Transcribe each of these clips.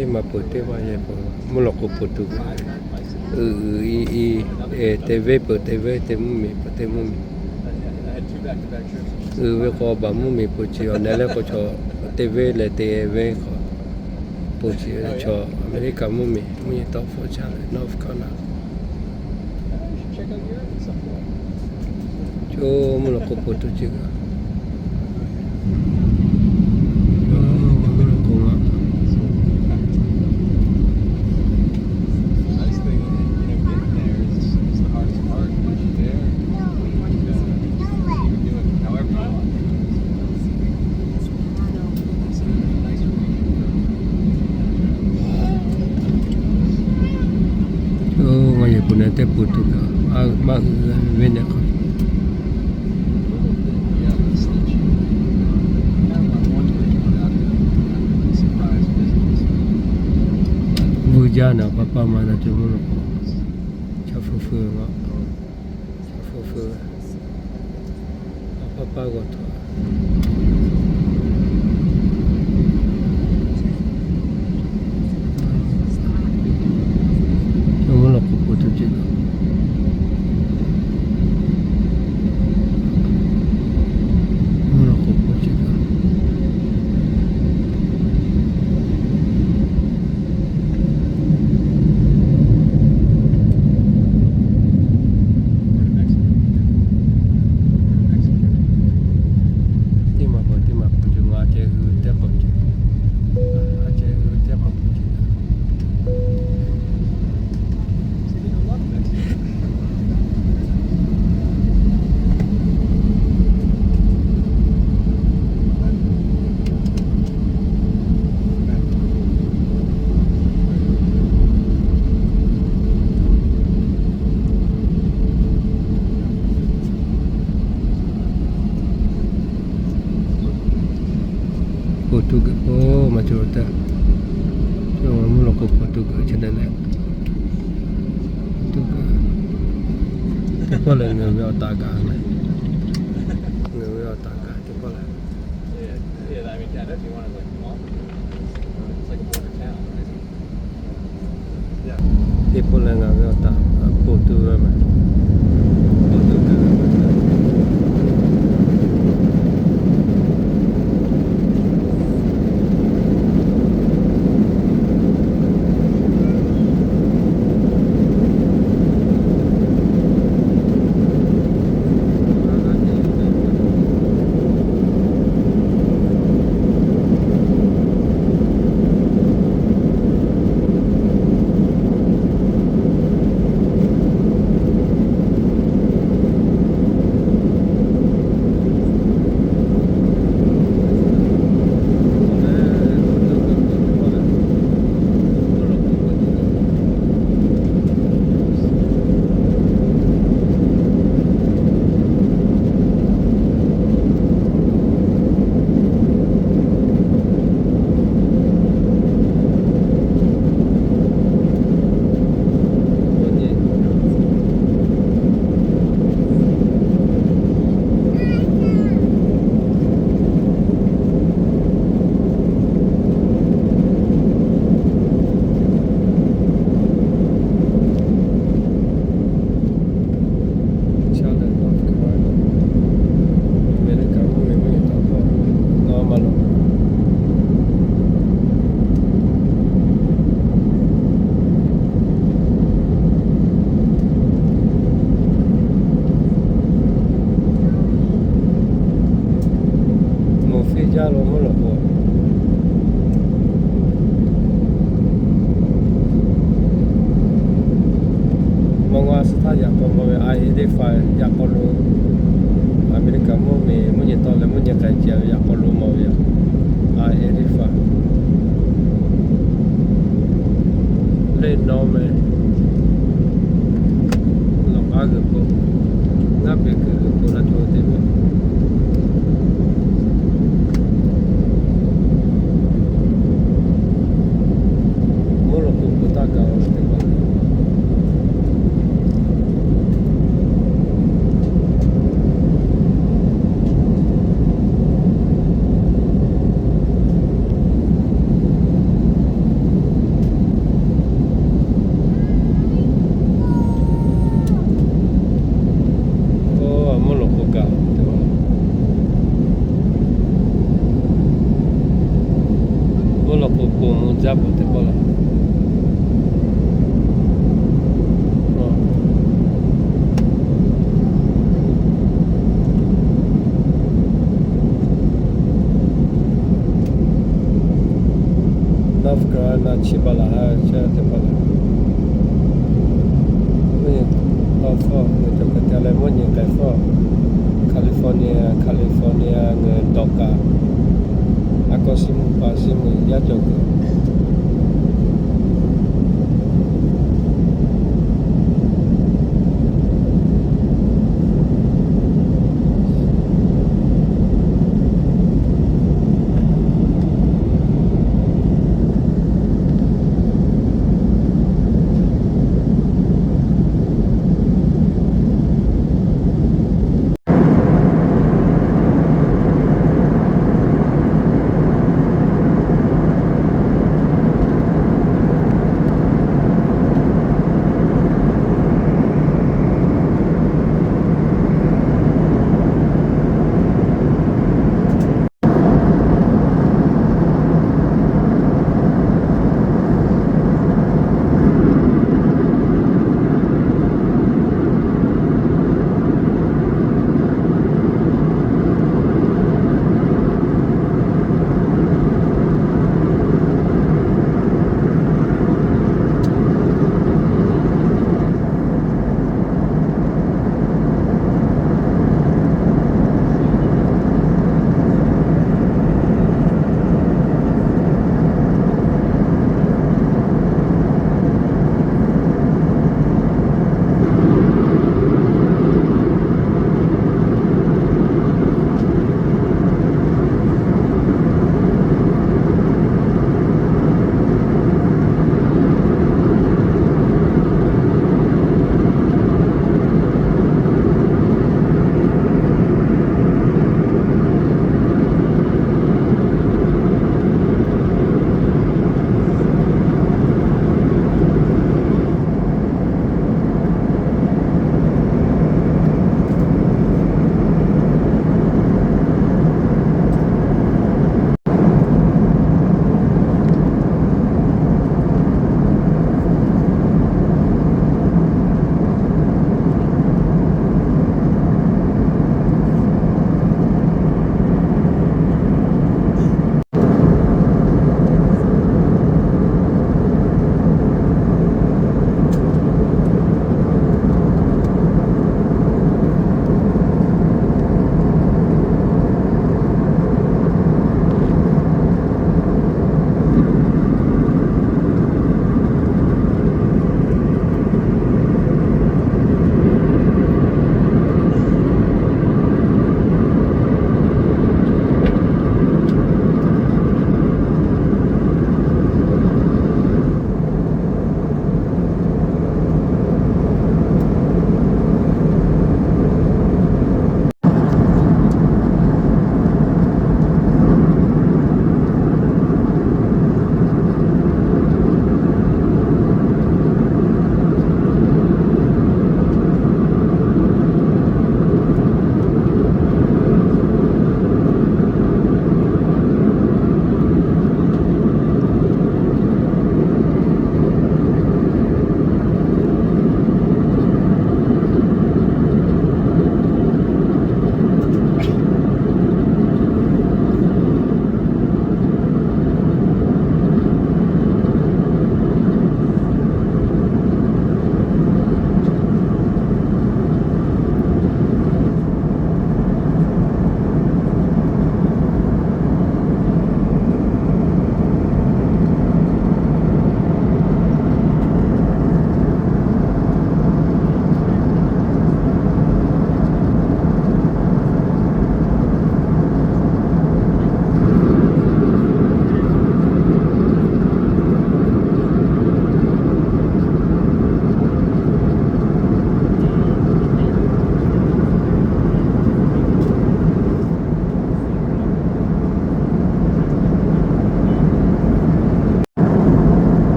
Te maputi vaya por muloko putu. TV per TV te mumi te mumi. We ko ba mumi puchi onele ko cho TV le TV ko puchi cho America mumi mumi to for channel North Carolina. Cho muloko putu juga. Te putu ka ma vene ka bujana papa mana tu mulu chafufu ma chafufu papa goto mulu putu juga Toyota. Yo mo lo ko Portugal channel. Portugal. Te pole nge yo ta ka ne. Nge yo ta ka te pole. Yeah, I mean, yeah, if you want to like come off, it's like a border town, right? Yeah. Te pole nge yo ta Portugal ma. Portugal. Lo mo lo ko mongwa sa ya ko mo ai de fa ya ko lo America mo me mo ni to le mo ni ka ja ya ko lo mo ya ai de fa le no me lo aga ko na be ko na to de mo Japo te pola. North Carolina chibala ha cha te pola. Ni ofo ni to ka tele mo ni ka fo. California nge toka. Ako simu pasimu ya joko.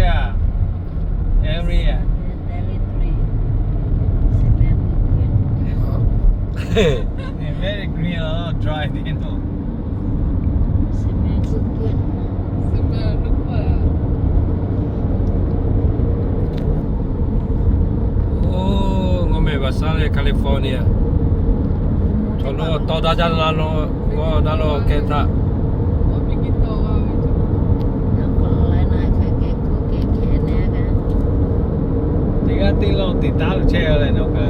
area. Area. Territory. Sebenarnya Very green, dry, you know. sebenarnya Sebelah lupa. Oh, ngome basale California. Cholo to da ja na lo keta. Oh, pergi tahu macam. kalau lain aja kayak kan. Tiga tilo di tal chair le no ka.